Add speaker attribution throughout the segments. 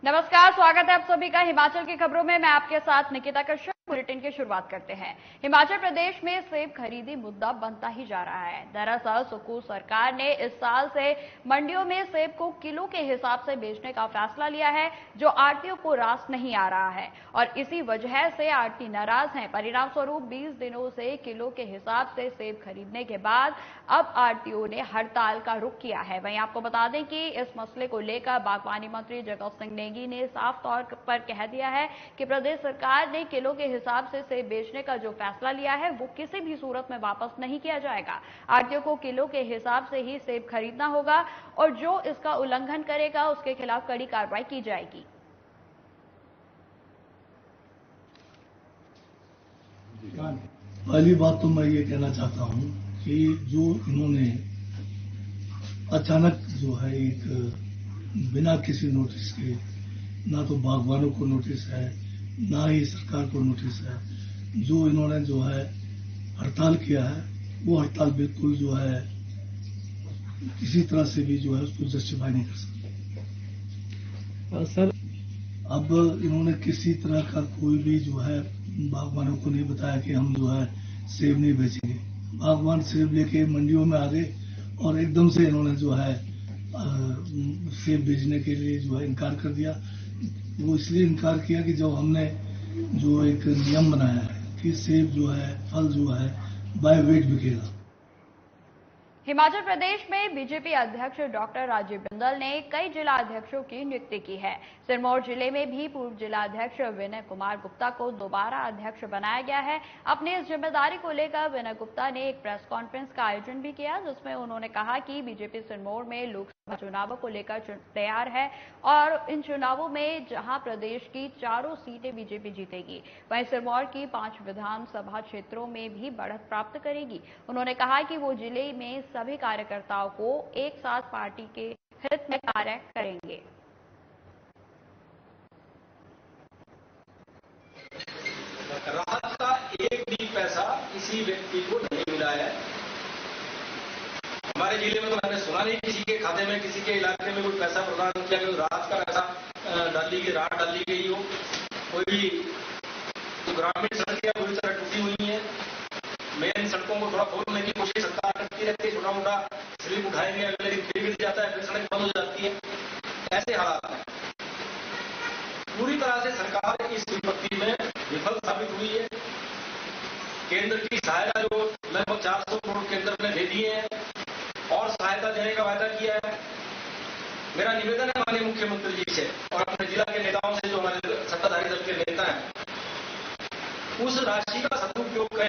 Speaker 1: नमस्कार, स्वागत है आप सभी का हिमाचल की खबरों में। मैं आपके साथ निकिता कश्यप। बुलेटिन की शुरुआत करते हैं। हिमाचल प्रदेश में सेब खरीदी मुद्दा बनता ही जा रहा है। दरअसल सुक्खू सरकार ने इस साल से मंडियों में सेब को किलो के हिसाब से बेचने का फैसला लिया है, जो आढ़तियों को रास नहीं आ रहा है और इसी वजह से आढ़ती नाराज हैं। परिणाम स्वरूप 20 दिनों से किलो के हिसाब से सेब खरीदने के बाद अब आढ़तियों ने हड़ताल का रुख किया है। वहीं आपको बता दें कि इस मसले को लेकर बागवानी मंत्री जगत सिंह नेगी ने साफ तौर पर कह दिया है कि प्रदेश सरकार ने किलो के हिसाब से सेब बेचने का जो फैसला लिया है वो किसी भी सूरत में वापस नहीं किया जाएगा। आढ़तियों को किलो के हिसाब से ही सेब खरीदना होगा और जो इसका उल्लंघन करेगा उसके खिलाफ कड़ी कार्रवाई की जाएगी।
Speaker 2: पहली बात तो मैं ये कहना चाहता हूं कि जो इन्होंने अचानक जो है एक बिना किसी नोटिस के, ना तो बागवानों को नोटिस है ना ही सरकार को नोटिस है, जो इन्होंने जो है हड़ताल किया है वो हड़ताल बिल्कुल जो है किसी तरह से भी जो है उसको जस्टिफाई नहीं कर सकते। सर, अब इन्होंने किसी तरह का कोई भी जो है बागवानों को नहीं बताया कि हम जो है सेब नहीं बेचेंगे। बागवान सेब लेके मंडियों में आ गए और एकदम से इन्होंने जो है सेब बेचने के लिए जो है इनकार कर दिया। वो इसलिए इनकार किया कि जब हमने जो एक नियम बनाया है कि सेब जो है, फल जो है बाय वेट बिकेगा।
Speaker 1: हिमाचल प्रदेश में बीजेपी अध्यक्ष डॉक्टर राजीव बिंदल ने कई जिला अध्यक्षों की नियुक्ति की है। सिरमौर जिले में भी पूर्व जिला अध्यक्ष विनय कुमार गुप्ता को दोबारा अध्यक्ष बनाया गया है। अपनी इस जिम्मेदारी को लेकर विनय गुप्ता ने एक प्रेस कॉन्फ्रेंस का आयोजन भी किया, जिसमें उन्होंने कहा कि बीजेपी सिरमौर में लोकसभा चुनावों को लेकर तैयार है और इन चुनावों में जहां प्रदेश की 4 सीटें बीजेपी जीतेगी, वहीं सिरमौर की 5 विधानसभा क्षेत्रों में भी बढ़त प्राप्त करेगी। उन्होंने कहा कि वो जिले में सभी कार्यकर्ताओं को एक साथ पार्टी के हित में कार्य करेंगे।
Speaker 3: राहत का एक भी पैसा किसी व्यक्ति को नहीं मिला है। हमारे जिले में तो मैंने सुना नहीं किसी के खाते में, किसी के इलाके में कोई पैसा प्रदान किया गया, राहत का पैसा राहत डाली गई हो। कोई तो ग्रामीण सड़कें पूरी तरह टूटी हुई है। मेन सड़कों को थोड़ा खोलने की कोशिश सरकार करती रहती है, छोटा मोटा स्लिप उठाएंगे, अगले दिन फिर गिर जाता है, फिर सड़क बंद हो जाती है। ऐसे हालात हैं। पूरी तरह से सरकार इस विपत्ति में विफल साबित हुई है। केंद्र की सहायता जो लगभग 400 करोड़ केंद्र ने दे दी है और सहायता देने का वायदा किया है। मेरा निवेदन है माननीय मुख्यमंत्री जी से और अपने जिला के नेताओं से, जो हमारे सत्ताधारी दल के नेता हैं, उस राशि का सदुपयोग करें।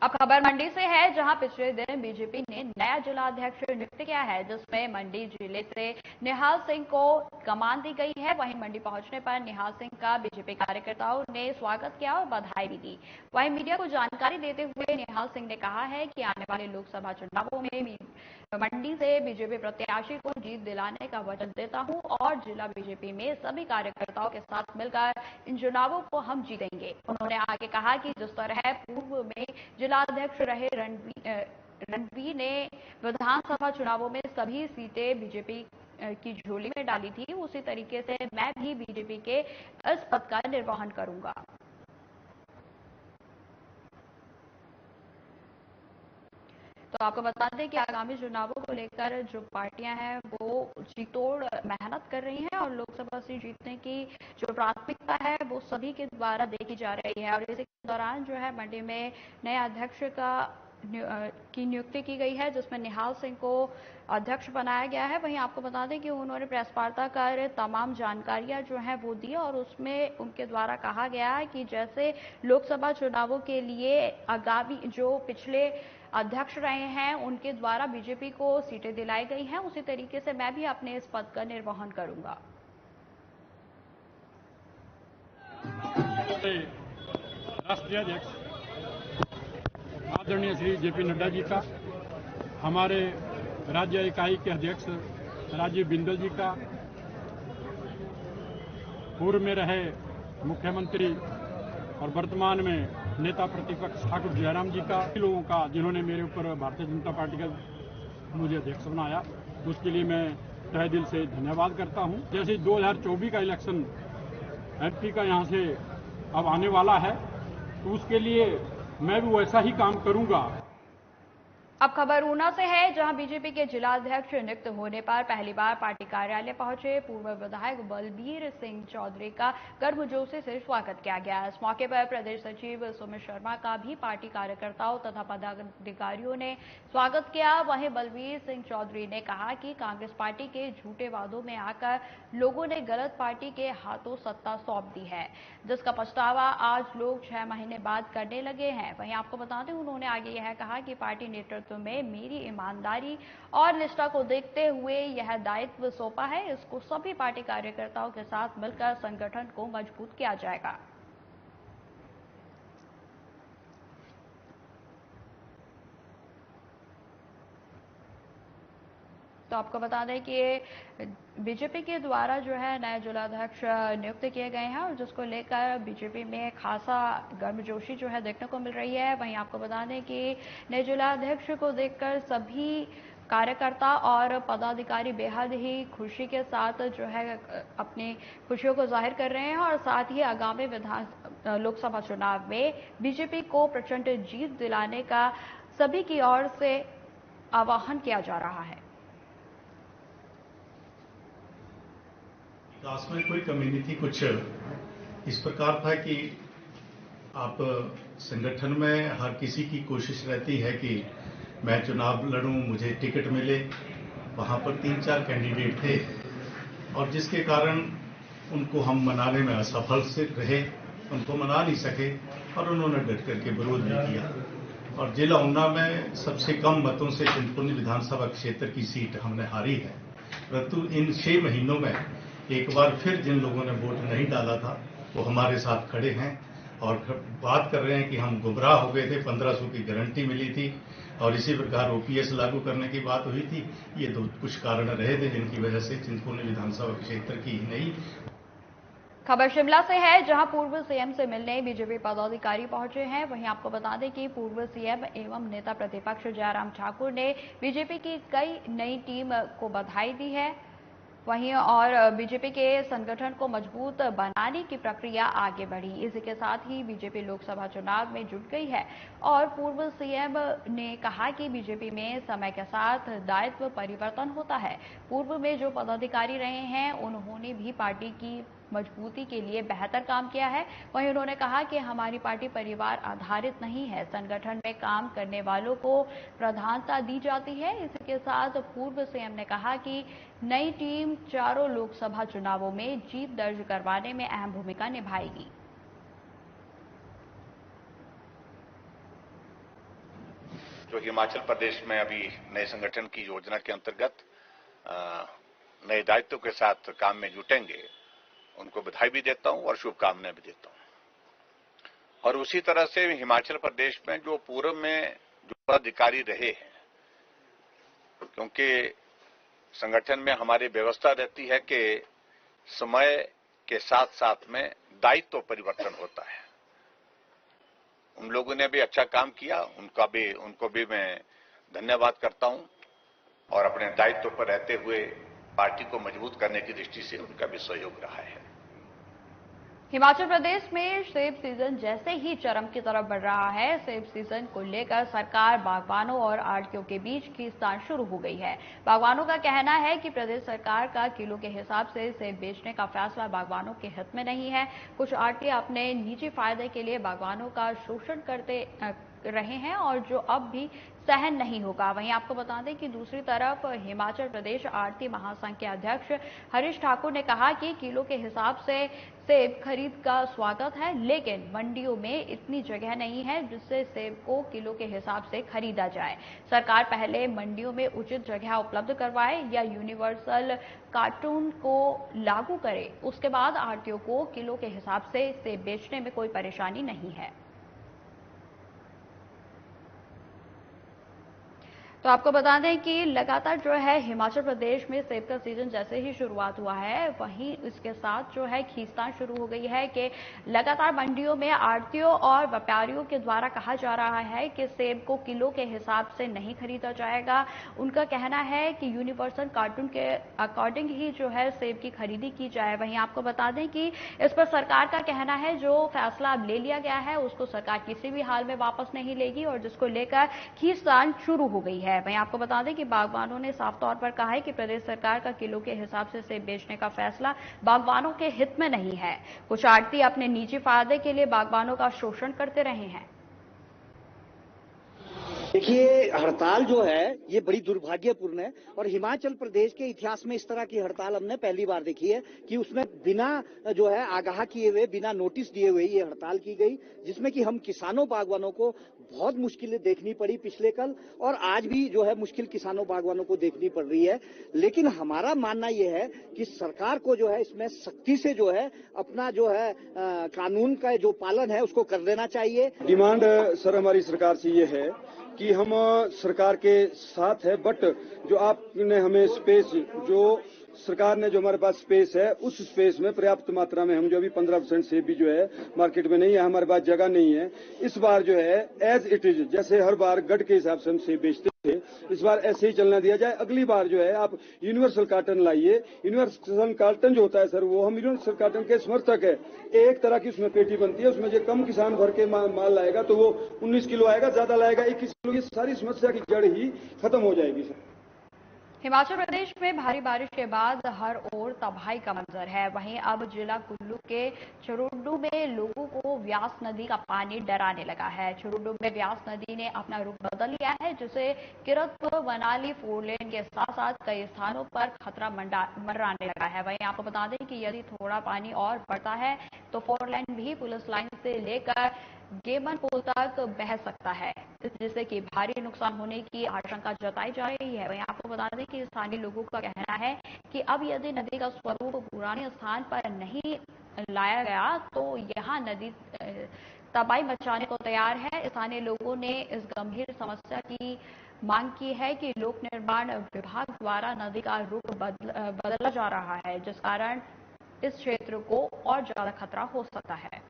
Speaker 1: अब खबर मंडी से है, जहां पिछले दिन बीजेपी ने नया जिला अध्यक्ष नियुक्त किया है, जिसमें मंडी जिले से निहाल सिंह को कमान दी गई है। वहीं मंडी पहुंचने पर निहाल सिंह का बीजेपी कार्यकर्ताओं ने स्वागत किया और बधाई भी दी। वहीं मीडिया को जानकारी देते हुए निहाल सिंह ने कहा है कि आने वाले लोकसभा चुनावों में मंडी से बीजेपी प्रत्याशी को जीत दिलाने का वचन देता हूं और जिला बीजेपी में सभी कार्यकर्ताओं के साथ मिलकर इन चुनावों को हम जीतेंगे। उन्होंने आगे कहा कि जिस तरह पूर्व में जिला अध्यक्ष रहे रणवीर ने विधानसभा चुनावों में सभी सीटें बीजेपी की झोली में डाली थी, उसी तरीके से मैं भी बीजेपी के इस पद का निर्वहन करूंगा। तो आपको बता दें कि आगामी चुनावों को लेकर जो पार्टियां हैं वो जीतोड़ मेहनत कर रही हैं और लोकसभा सीट जीतने की जो प्राथमिकता है वो सभी के द्वारा देखी जा रही है। और इसी के दौरान जो है मंडी में नए अध्यक्ष की नियुक्ति की गई है, जिसमें निहाल सिंह को अध्यक्ष बनाया गया है। वहीं आपको बता दें कि उन्होंने प्रेस वार्ता कर तमाम जानकारियां जो है वो दी और उसमें उनके द्वारा कहा गया है कि जैसे लोकसभा चुनावों के लिए आगामी जो पिछले अध्यक्ष रहे हैं उनके द्वारा बीजेपी को सीटें दिलाई गई हैं, उसी तरीके से मैं भी अपने इस पद का निर्वहन करूंगा।
Speaker 4: राष्ट्रीय अध्यक्ष आदरणीय श्री जेपी नड्डा जी का, हमारे राज्य इकाई के अध्यक्ष राजीव बिंदल जी का, पूर्व में रहे मुख्यमंत्री और वर्तमान में नेता प्रतिपक्ष ठाकुर जयराम जी का, लोगों का जिन्होंने मेरे ऊपर भारतीय जनता पार्टी का मुझे अध्यक्ष बनाया, उसके लिए मैं तहे दिल से धन्यवाद करता हूं। जैसे 2024 का इलेक्शन एमपी का यहां से अब आने वाला है, तो उसके लिए मैं भी वैसा ही काम करूंगा।
Speaker 1: अब खबर ऊना से है, जहां बीजेपी के जिलाध्यक्ष नियुक्त होने पर पहली बार पार्टी कार्यालय पहुंचे पूर्व विधायक बलबीर सिंह चौधरी का गर्मजोशी से स्वागत किया गया। इस मौके पर प्रदेश सचिव सुमित शर्मा का भी पार्टी कार्यकर्ताओं तथा पदाधिकारियों ने स्वागत किया। वहीं बलबीर सिंह चौधरी ने कहा कि कांग्रेस पार्टी के झूठे वादों में आकर लोगों ने गलत पार्टी के हाथों सत्ता सौंप दी है, जिसका पछतावा आज लोग 6 महीने बाद करने लगे हैं। वहीं आपको बता दें, उन्होंने आगे यह कहा कि पार्टी नेतृत्व में मेरी ईमानदारी और निष्ठा को देखते हुए यह दायित्व सौंपा है। इसको सभी पार्टी कार्यकर्ताओं के साथ मिलकर संगठन को मजबूत किया जाएगा। तो आपको बता दें कि बीजेपी के द्वारा जो है नए जिलाध्यक्ष नियुक्त किए गए हैं और जिसको लेकर बीजेपी में खासा गर्मजोशी जो है देखने को मिल रही है। वहीं आपको बता दें कि नए जिलाध्यक्ष को देखकर सभी कार्यकर्ता और पदाधिकारी बेहद ही खुशी के साथ जो है अपनी खुशियों को जाहिर कर रहे हैं और साथ ही आगामी लोकसभा चुनाव में बीजेपी को प्रचंड जीत दिलाने का सभी की ओर से आह्वान किया जा रहा है।
Speaker 5: विकास में कोई कमी नहीं थी। कुछ इस प्रकार था कि आप संगठन में हर किसी की कोशिश रहती है कि मैं चुनाव लड़ूं, मुझे टिकट मिले। वहां पर 3-4 कैंडिडेट थे और जिसके कारण उनको हम मनाने में असफल से रहे, उनको मना नहीं सके और उन्होंने डट करके विरोध भी किया। और जिला ऊना में सबसे कम मतों से चिंतपूर्णी विधानसभा क्षेत्र की सीट हमने हारी है। परंतु इन 6 महीनों में एक बार फिर जिन लोगों ने वोट नहीं डाला था वो हमारे साथ खड़े हैं और बात कर रहे हैं कि हम गुमराह हो गए थे, 1500 की गारंटी मिली थी और इसी प्रकार ओपीएस लागू करने की बात हुई थी। ये कुछ कारण रहे थे जिनकी वजह से चिंतपूर्णी विधानसभा क्षेत्र की ही नहीं।
Speaker 1: खबर शिमला से है, जहां पूर्व सीएम से मिलने बीजेपी पदाधिकारी पहुंचे हैं। वहीं आपको बता दें कि पूर्व सीएम एवं नेता प्रतिपक्ष जयराम ठाकुर ने बीजेपी की कई नई टीम को बधाई दी है। वहीं और बीजेपी के संगठन को मजबूत बनाने की प्रक्रिया आगे बढ़ी। इसी के साथ ही बीजेपी लोकसभा चुनाव में जुट गई है और पूर्व सीएम ने कहा कि बीजेपी में समय के साथ दायित्व परिवर्तन होता है। पूर्व में जो पदाधिकारी रहे हैं उन्होंने भी पार्टी की मजबूती के लिए बेहतर काम किया है। वहीं उन्होंने कहा कि हमारी पार्टी परिवार आधारित नहीं है, संगठन में काम करने वालों को प्रधानता दी जाती है। इसी के साथ पूर्व सीएम ने कहा कि नई टीम चारों लोकसभा चुनावों में जीत दर्ज करवाने में अहम भूमिका निभाएगी।
Speaker 6: जो हिमाचल प्रदेश में अभी नए संगठन की योजना के अंतर्गत नए दायित्व के साथ काम में जुटेंगे, उनको बधाई भी देता हूं और शुभकामनाएं भी देता हूं। और उसी तरह से हिमाचल प्रदेश में जो पूर्व में जो पदाधिकारी रहे हैं, क्योंकि संगठन में हमारी व्यवस्था रहती है कि समय के साथ साथ में दायित्व परिवर्तन होता है। उन लोगों ने भी अच्छा काम किया, उनको भी मैं धन्यवाद करता हूं और अपने दायित्व पर रहते हुए पार्टी को मजबूत करने की दृष्टि से उनका भी सहयोग रहा है।
Speaker 1: हिमाचल प्रदेश में सेब सीजन जैसे ही चरम की तरफ बढ़ रहा है, सेब सीजन को लेकर सरकार बागवानों और आढ़तियों के बीच खींचतान शुरू हो गई है। बागवानों का कहना है कि प्रदेश सरकार का किलो के हिसाब से सेब बेचने का फैसला बागवानों के हित में नहीं है। कुछ आढ़ती अपने निजी फायदे के लिए बागवानों का शोषण करते रहे हैं और जो अब भी सहन नहीं होगा। वहीं आपको बता दें कि दूसरी तरफ हिमाचल प्रदेश आढ़ती महासंघ के अध्यक्ष हरीश ठाकुर ने कहा कि किलो के हिसाब से सेब खरीद का स्वागत है, लेकिन मंडियों में इतनी जगह नहीं है जिससे सेब को किलो के हिसाब से खरीदा जाए। सरकार पहले मंडियों में उचित जगह उपलब्ध करवाए या यूनिवर्सल कार्टून को लागू करे, उसके बाद आढ़तियों को किलो के हिसाब से सेब बेचने में कोई परेशानी नहीं है। तो आपको बता दें कि लगातार जो है हिमाचल प्रदेश में सेब का सीजन जैसे ही शुरुआत हुआ है, वहीं इसके साथ जो है खींचतान शुरू हो गई है कि लगातार मंडियों में आढ़तियों और व्यापारियों के द्वारा कहा जा रहा है कि सेब को किलो के हिसाब से नहीं खरीदा जाएगा। उनका कहना है कि यूनिवर्सल कार्टून के अकॉर्डिंग ही जो है सेब की खरीदी की जाए। वहीं आपको बता दें कि इस पर सरकार का कहना है जो फैसला अब ले लिया गया है उसको सरकार किसी भी हाल में वापस नहीं लेगी और जिसको लेकर खींचतान शुरू हो गई है। वहीं आपको बता दें कि बागवानों ने साफ तौर पर कहा है कि प्रदेश सरकार का किलो के हिसाब से सेब बेचने का फैसला बागवानों के हित में नहीं है। कुछ आढ़ती अपने निजी फायदे के लिए बागवानों का शोषण करते रहे हैं।
Speaker 7: देखिए, हड़ताल जो है ये बड़ी दुर्भाग्यपूर्ण है और हिमाचल प्रदेश के इतिहास में इस तरह की हड़ताल हमने पहली बार देखी है कि उसमें बिना जो है आगाह किए हुए, बिना नोटिस दिए हुए ये हड़ताल की गई, जिसमें कि हम किसानों बागवानों को बहुत मुश्किलें देखनी पड़ी पिछले कल और आज भी जो है मुश्किल किसानों बागवानों को देखनी पड़ रही है। लेकिन हमारा मानना यह है कि सरकार को जो है इसमें सख्ती से जो है अपना जो है कानून का जो पालन है उसको कर देना चाहिए।
Speaker 8: डिमांड सर हमारी सरकार से ये है कि हम सरकार के साथ है, बट जो आपने हमें स्पेस, जो सरकार ने जो हमारे पास स्पेस है उस स्पेस में पर्याप्त मात्रा में हम जो अभी 15% सेब भी जो है मार्केट में नहीं है, हमारे पास जगह नहीं है। इस बार जो है एज इट इज, जैसे हर बार गढ़ के हिसाब से हम सेब बेचते थे, इस बार ऐसे ही चलना दिया जाए। अगली बार जो है आप यूनिवर्सल कार्टन लाइए। यूनिवर्सल कार्टन जो होता है सर, वो हम यूनिवर्सल कार्टन के समर्थक है। एक तरह की उसमें पेटी बनती है, उसमें जो कम किसान भर के माल लाएगा तो वो 19 किलो आएगा, ज्यादा लाएगा 21 किलो। की सारी समस्या की जड़ ही खत्म हो जाएगी सर।
Speaker 1: हिमाचल प्रदेश में भारी बारिश के बाद हर ओर तबाही का मंजर है। वहीं अब जिला कुल्लू के चुरुड्डू में लोगों को व्यास नदी का पानी डराने लगा है। चुरुड्डू में व्यास नदी ने अपना रुख बदल लिया है, जिसे किरतपुर मनाली 4 लेन के साथ साथ कई स्थानों पर खतरा मंडराने लगा है। वहीं आपको बता दें कि यदि थोड़ा पानी और बढ़ता है तो 4 लेन भी पुलिस लाइन से लेकर गेमन पुल तक बह सकता है, जिससे कि भारी नुकसान होने की आशंका जताई जा रही है। वहीं आपको बता दें कि स्थानीय लोगों का कहना है कि अब यदि नदी का स्वरूप पुराने स्थान पर नहीं लाया गया तो यहाँ नदी तबाही मचाने को तैयार है। स्थानीय लोगों ने इस गंभीर समस्या की मांग की है कि लोक निर्माण विभाग द्वारा नदी का रुख बदला जा रहा है, जिस कारण इस क्षेत्र को और ज्यादा खतरा हो सकता है।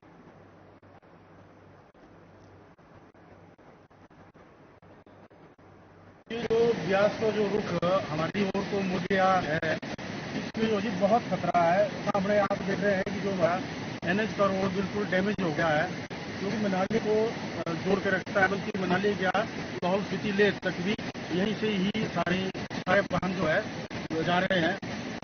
Speaker 9: जो ब्यास का जो रुख हमारी ओर को मुड़ गया है, इसमें जो जी बहुत खतरा है। सामने आप देख रहे हैं कि जो NH का रोड बिल्कुल डैमेज हो गया है, क्योंकि मनाली को जोड़ के रखता है, बल्कि मनाली क्या लाहौल स्पीति लेह तक भी यहीं से ही सारे वाहन जो है जा रहे हैं।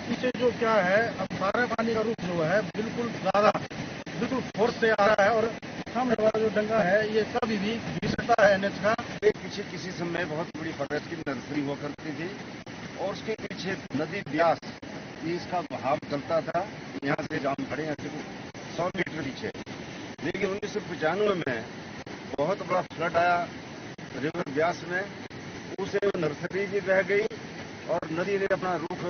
Speaker 9: इससे जो क्या है, अब सारा पानी का रुख जो है बिल्कुल फोर्स से आ रहा है और सामने वाला जो डंगा है ये कभी भी गिर सकता है NH का।
Speaker 10: पीछे किसी समय बहुत बड़ी फॉरेस्ट की नर्सरी हुआ करती थी और उसके पीछे नदी ब्यास, इसका बहाव चलता था। यहाँ से जाम खड़े हैं सिर्फ 100 मीटर पीछे। लेकिन 1995 में बहुत बड़ा फ्लड आया रिवर ब्यास में, उसे नर्सरी भी बह गई और नदी ने अपना रुख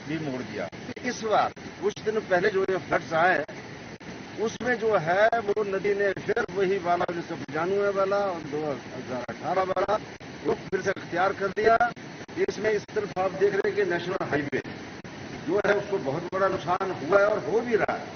Speaker 10: भी मोड़ दिया। इस बार कुछ दिन पहले जो ये फ्लड्स आए उसमें जो है वो नदी ने फिर वही वाला 1995 वाला और 2018 वाला रुख फिर से अख्तियार कर दिया। इसमें इस तरफ आप देख रहे हैं कि नेशनल हाईवे जो है उसको बहुत बड़ा नुकसान हुआ है और हो भी रहा है।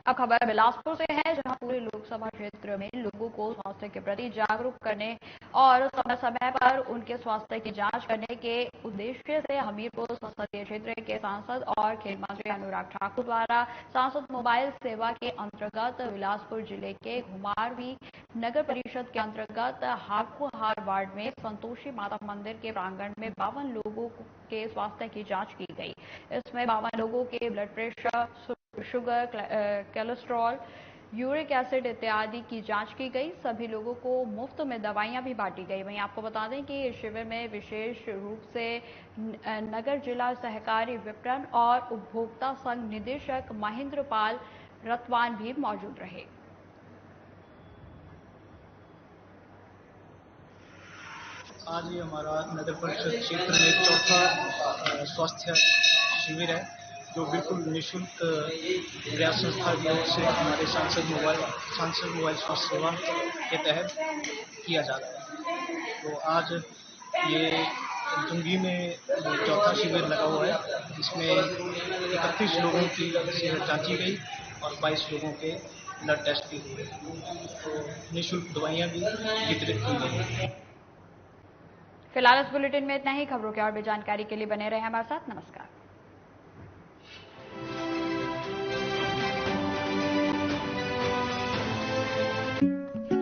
Speaker 1: अब खबर बिलासपुर से है, जहां पूरे लोकसभा क्षेत्र में लोगों को स्वास्थ्य के प्रति जागरूक करने और समय समय पर उनके स्वास्थ्य की जांच करने के उद्देश्य से हमीरपुर संसदीय क्षेत्र के सांसद और खेल मंत्री अनुराग ठाकुर द्वारा सांसद मोबाइल सेवा के अंतर्गत बिलासपुर जिले के घुमारवी नगर परिषद के अंतर्गत हाकुहार वार्ड में संतोषी माता मंदिर के प्रांगण में 52 लोगों के स्वास्थ्य की जांच की गई। इसमें 52 लोगों के blood pressure, sugar, cholesterol, uric acid इत्यादि की जांच की गई। सभी लोगों को मुफ्त में दवाइयां भी बांटी गई। वहीं आपको बता दें कि इस शिविर में विशेष रूप से नगर जिला सहकारी विपणन और उपभोक्ता संघ निदेशक महेंद्र पाल रतवान भी मौजूद रहे।
Speaker 11: आज ये हमारा नगर परिषद क्षेत्र में चौथा स्वास्थ्य शिविर है, जो बिल्कुल निःशुल्क प्रयास संस्था की ओर से हमारे सांसद मोबाइल स्वास्थ्य सेवा के तहत किया जा रहा है। तो आज ये दुंगी में चौथा शिविर लगा हुआ है। इसमें 31 लोगों की सेहत जांची गई और 22 लोगों के ब्लड टेस्ट भी हुए। तो निःशुल्क दवाइयां भी वितरित की गई।
Speaker 1: फिलहाल इस बुलेटिन में इतना ही। खबरों की और भी जानकारी के लिए बने रहे हमारे साथ। नमस्कार।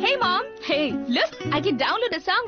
Speaker 12: Hey mom, hey, look, I can download a song